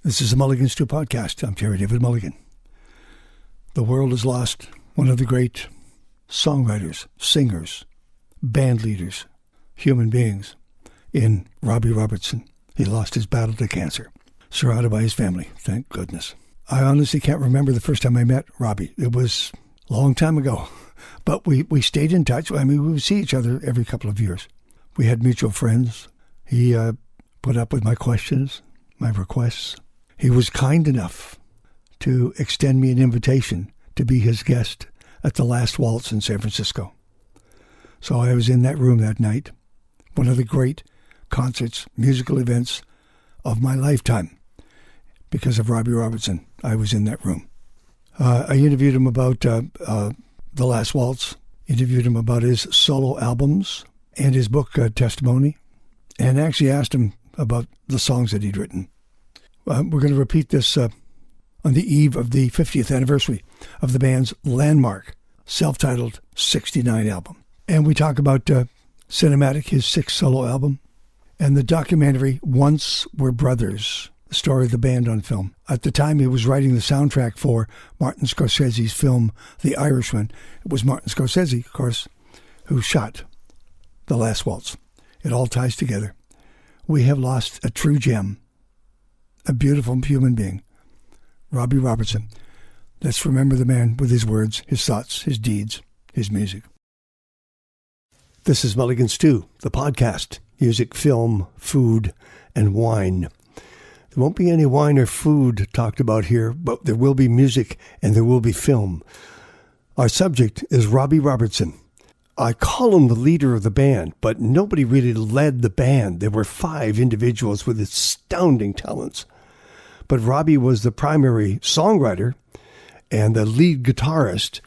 This is the Mulligan Stew Podcast. I'm TerryDavidMulligan. The world has lost one of the great songwriters, singers, band leaders, human beings in Robbie Robertson. He lost his battle to cancer, surrounded by his family, thank goodness. I honestly can't remember the first time I met Robbie. It was a long time ago, but we stayed in touch. I mean, we would see each other every couple of years. We had mutual friends. He put up with my questions, my requests. He was kind enough to extend me an invitation to be his guest at the Last Waltz in San Francisco. So I was in that room that night, one of the great concerts, musical events of my lifetime. Because of Robbie Robertson, I was in that room. I interviewed him about the Last Waltz, interviewed him about his solo albums and his book, Testimony, and actually asked him about the songs that he'd written. We're going to repeat this on the eve of the 50th anniversary of the band's landmark, self-titled 69 album. And we talk about Cinematic, his sixth solo album, and the documentary Once We're Brothers, the story of the band on film. At the time he was writing the soundtrack for Martin Scorsese's film The Irishman. It was Martin Scorsese, of course, who shot The Last Waltz. It all ties together. We have lost a true gem, a beautiful human being, Robbie Robertson. Let's remember the man with his words, his thoughts, his deeds, his music. This is Mulligan Stew, the podcast, music, film, food, and wine. There won't be any wine or food talked about here, but there will be music and there will be film. Our subject is Robbie Robertson. I call him the leader of the band, but nobody really led the band. There were 5 individuals with astounding talents. But Robbie was the primary songwriter and the lead guitarist,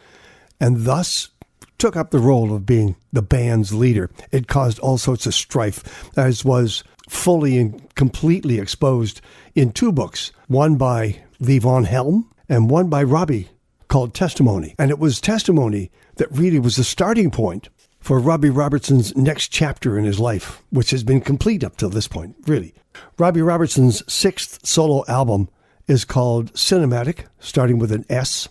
and thus took up the role of being the band's leader. It caused all sorts of strife, as was fully and completely exposed in 2 books, one by Levon Helm and one by Robbie, called Testimony. And it was Testimony that really was the starting point for Robbie Robertson's next chapter in his life, which has been complete up till this point, really. Robbie Robertson's 6th solo album is called Cinematic, starting with an S.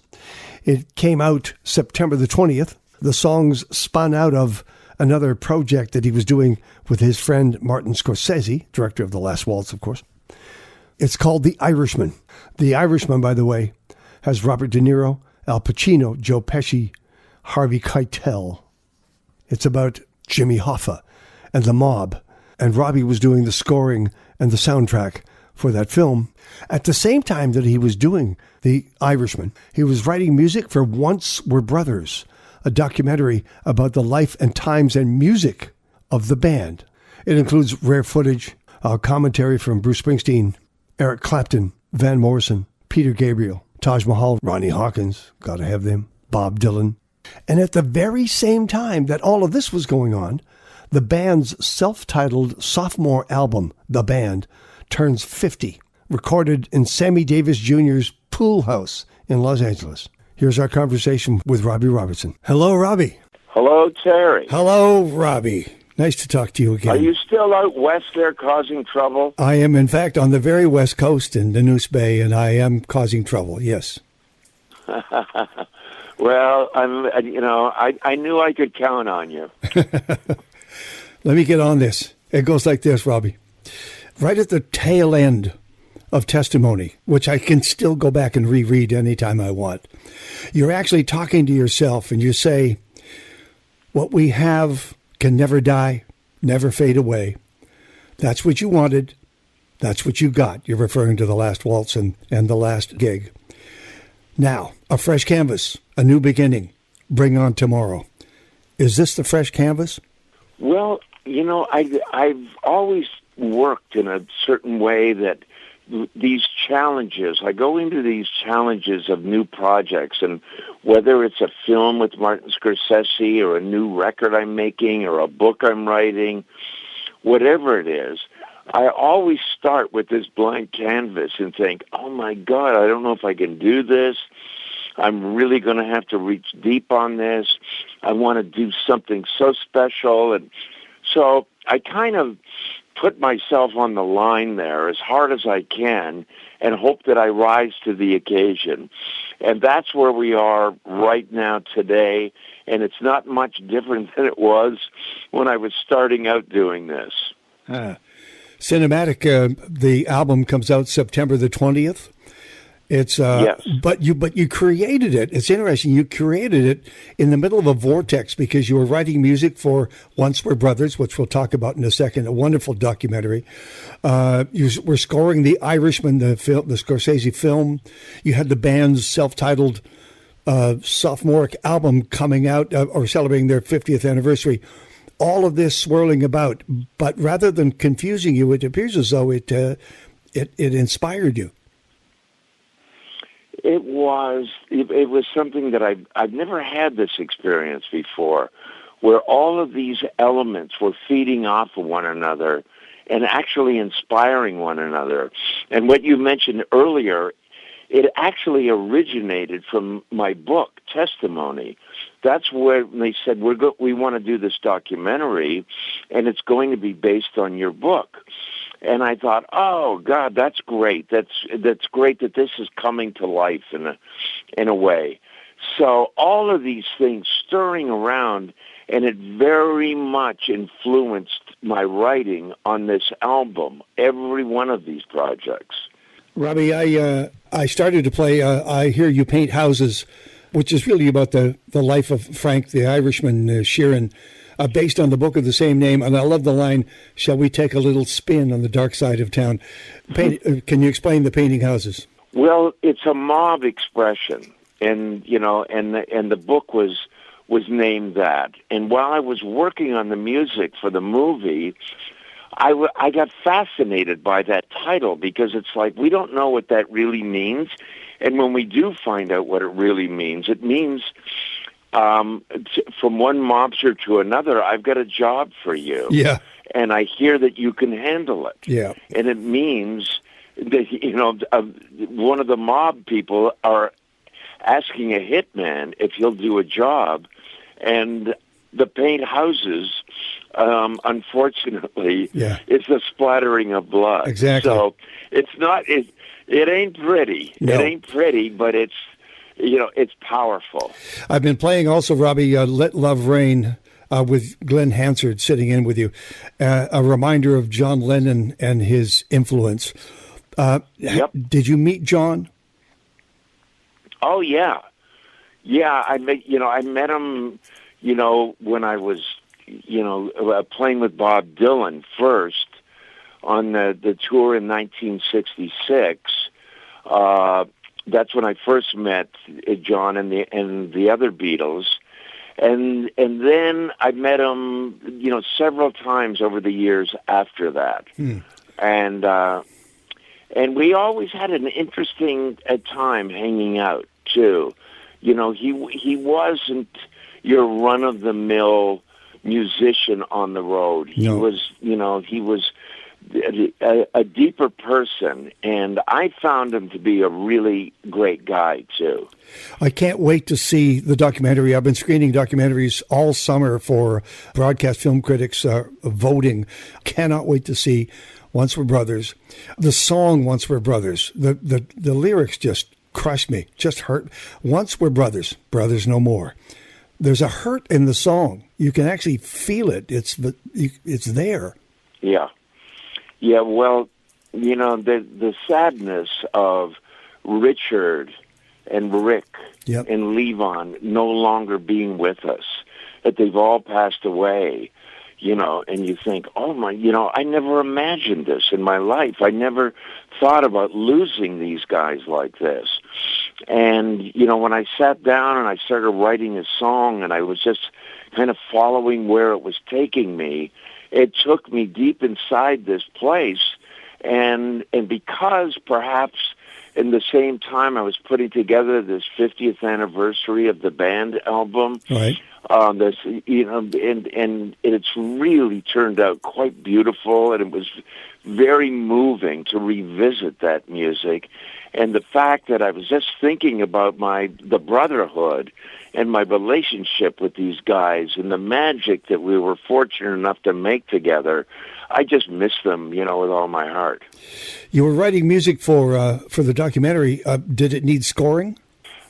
It came out September the 20th. The songs spun out of another project that he was doing with his friend Martin Scorsese, director of The Last Waltz, of course. It's called The Irishman. The Irishman, by the way, has Robert De Niro, Al Pacino, Joe Pesci, Harvey Keitel. It's about Jimmy Hoffa and the mob, and Robbie was doing the scoring and the soundtrack for that film. At the same time that he was doing The Irishman, he was writing music for Once We're Brothers, a documentary about the life and times and music of the band. It includes rare footage, commentary from Bruce Springsteen, Eric Clapton, Van Morrison, Peter Gabriel, Taj Mahal, Ronnie Hawkins, gotta have them, Bob Dylan. And at the very same time that all of this was going on, the band's self-titled sophomore album, The Band, turns 50, recorded in Sammy Davis Jr.'s pool house in Los Angeles. Here's our conversation with Robbie Robertson. Hello, Robbie. Hello, Terry. Hello, Robbie. Nice to talk to you again. Are you still out west there causing trouble? I am, in fact, on the very west coast in the Neuse Bay, and I am causing trouble, yes. Well, I knew I could count on you. Let me get on this. It goes like this, Robbie. Right at the tail end of Testimony, which I can still go back and reread anytime I want, you're actually talking to yourself and you say, what we have can never die, never fade away. That's what you wanted. That's what you got. You're referring to The Last Waltz and the last gig. Now, a fresh canvas, a new beginning. Bring on tomorrow. Is this the fresh canvas? Well, I've always worked in a certain way that these challenges, I go into these challenges of new projects, and whether it's a film with Martin Scorsese or a new record I'm making or a book I'm writing, whatever it is, I always start with this blank canvas and think, oh my God, I don't know if I can do this. I'm really going to have to reach deep on this. I want to do something so special. And so I kind of put myself on the line there as hard as I can and hope that I rise to the occasion. And that's where we are right now today, and it's not much different than it was when I was starting out doing this. Cinematic, the album comes out September the 20th. It's yes. But you created it. It's interesting. You created it in the middle of a vortex because you were writing music for Once We're Brothers, which we'll talk about in a second. A wonderful documentary. You were scoring The Irishman, the Scorsese film. You had the band's self-titled sophomoric album coming out or celebrating their 50th anniversary. All of this swirling about, but rather than confusing you, it appears as though it inspired you. It was something that I've never had this experience before, where all of these elements were feeding off of one another and actually inspiring one another. And what you mentioned earlier, it actually originated from my book, Testimony. That's where they said, we want to do this documentary, and it's going to be based on your book. And I thought, oh God, that's great. That's great that this is coming to life in a way. So all of these things stirring around, and it very much influenced my writing on this album. Every one of these projects. Robbie, I started to play I Hear You Paint Houses, which is really about the life of Frank the Irishman Sheeran, based on the book of the same name. And I love the line, "Shall we take a little spin on the dark side of town?" Can you explain the painting houses? Well, it's a mob expression, and the book was named that. And while I was working on the music for the movie, I got fascinated by that title because it's like we don't know what that really means. And when we do find out what it really means, it means from one mobster to another, I've got a job for you. Yeah. And I hear that you can handle it. Yeah. And it means that, one of the mob people are asking a hitman if he'll do a job. And the paint houses, unfortunately, it's a splattering of blood. Exactly. So it's not, it ain't pretty. No. It ain't pretty, but it's powerful. I've been playing also, Robbie, Let Love Rain with Glenn Hansard sitting in with you. A reminder of John Lennon and his influence. Yep. Did you meet John? Oh, yeah. Yeah, I met him, when I was, playing with Bob Dylan first on the tour in 1966. That's when I first met John and the other Beatles, and then I met him, several times over the years after that, and we always had an interesting time hanging out too. He wasn't your run of the mill musician on the road. He was a deeper person, and I found him to be a really great guy, too. I can't wait to see the documentary. I've been screening documentaries all summer for broadcast film critics voting. Cannot wait to see Once We're Brothers. The song Once We're Brothers, the lyrics just crushed me, just hurt. Once we're brothers, brothers no more. There's a hurt in the song. You can actually feel it. It's there. Yeah. Yeah, well, the sadness of Richard and Rick and Levon no longer being with us, that they've all passed away, and you think, oh my, I never imagined this in my life. I never thought about losing these guys like this. And, when I sat down and I started writing a song and I was just kind of following where it was taking me, it took me deep inside this place, and because perhaps in the same time I was putting together this 50th anniversary of the band album, right? And it's really turned out quite beautiful, and it was very moving to revisit that music, and the fact that I was just thinking about the brotherhood and my relationship with these guys and the magic that we were fortunate enough to make together. I just miss them, with all my heart. You were writing music for the documentary. Did it need scoring?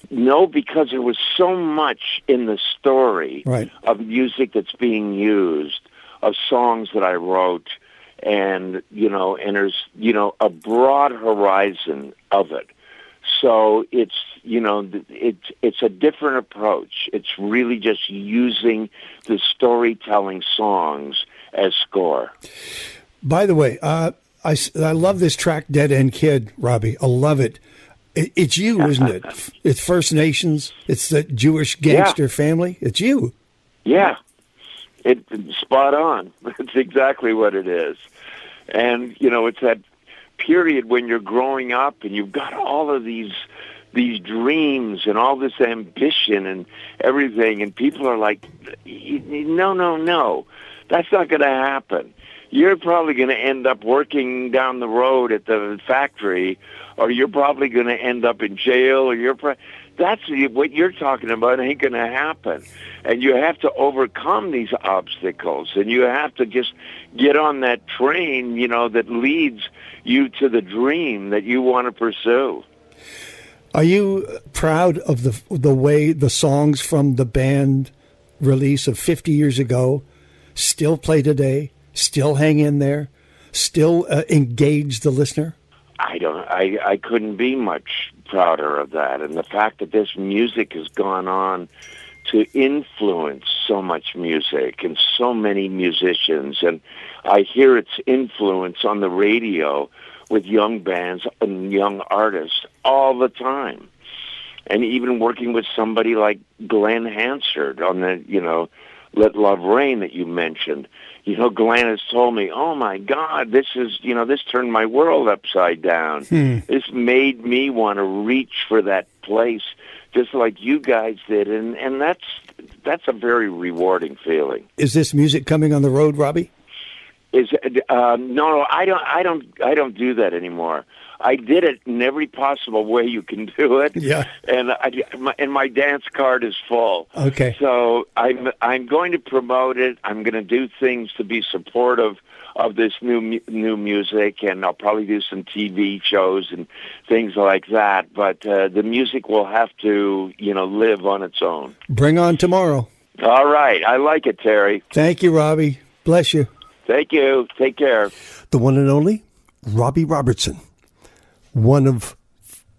No, because there was so much in the story Right. of music that's being used, of songs that I wrote, and there's a broad horizon of it. So it's it's a different approach. It's really just using the storytelling songs as score. By the way, I love this track, Dead End Kid, Robbie. I love it. It's you, isn't it? It's First Nations. It's the Jewish gangster family. It's you. Yeah, it's spot on. It's exactly what it is. And, it's that period when you're growing up and you've got all of these dreams and all this ambition and everything, and people are like, no, that's not going to happen. You're probably going to end up working down the road at the factory, or you're probably going to end up in jail, or that's what you're talking about ain't going to happen. And you have to overcome these obstacles, and you have to just get on that train, that leads you to the dream that you want to pursue. Are you proud of the way the songs from the band release of 50 years ago still play today, still hang in there, still engage the listener? I couldn't be much prouder of that. And the fact that this music has gone on to influence so much music and so many musicians. And I hear its influence on the radio with young bands and young artists all the time. And even working with somebody like Glenn Hansard on the, Let Love Rain that you mentioned. Glenn has told me, oh my God, this turned my world upside down. This made me want to reach for that place just like you guys did. And that's a very rewarding feeling. Is this music coming on the road, Robbie? No, I don't do that anymore. I did it in every possible way you can do it. Yeah. And my dance card is full. Okay. So I'm going to promote it. I'm going to do things to be supportive of this new music, and I'll probably do some TV shows and things like that. But the music will have to, live on its own. Bring on tomorrow. All right. I like it, Terry. Thank you, Robbie. Bless you. Thank you. Take care. The one and only Robbie Robertson, one of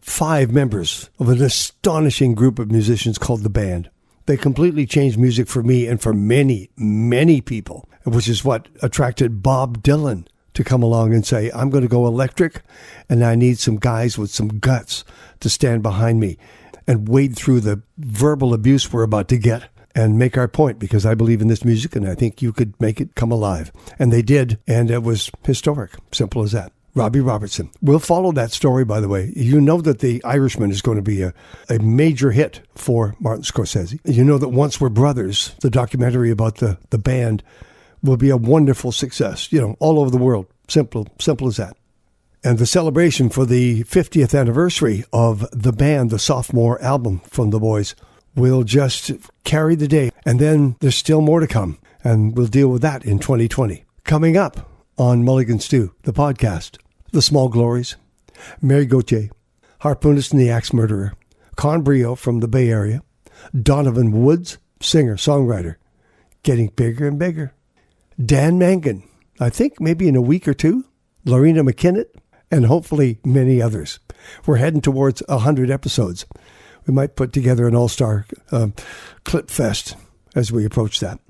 5 members of an astonishing group of musicians called The Band. They completely changed music for me and for many, many people, which is what attracted Bob Dylan to come along and say, I'm going to go electric, and I need some guys with some guts to stand behind me and wade through the verbal abuse we're about to get and make our point, because I believe in this music and I think you could make it come alive. And they did, and it was historic. Simple as that. Robbie Robertson. We'll follow that story, by the way. You know that The Irishman is going to be a major hit for Martin Scorsese. You know that Once We're Brothers, the documentary about the band, will be a wonderful success, all over the world. Simple as that. And the celebration for the 50th anniversary of The Band, the sophomore album from the boys, will just carry the day. And then there's still more to come, and we'll deal with that in 2020. Coming up on Mulligan Stew, the podcast, The Small Glories, Mary Gauthier, harpoonist and the axe murderer, Con Brio from the Bay Area, Donovan Woods, singer, songwriter, getting bigger and bigger, Dan Mangan, I think maybe in a week or two, Lorena McKinnon, and hopefully many others. We're heading towards 100 episodes. We might put together an all-star clip fest as we approach that.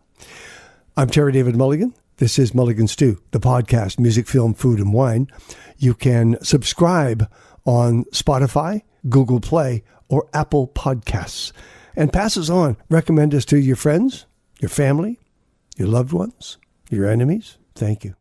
I'm Terry David Mulligan. This is Mulligan Stew, the podcast, music, film, food, and wine. You can subscribe on Spotify, Google Play, or Apple Podcasts. And pass us on. Recommend us to your friends, your family, your loved ones, your enemies. Thank you.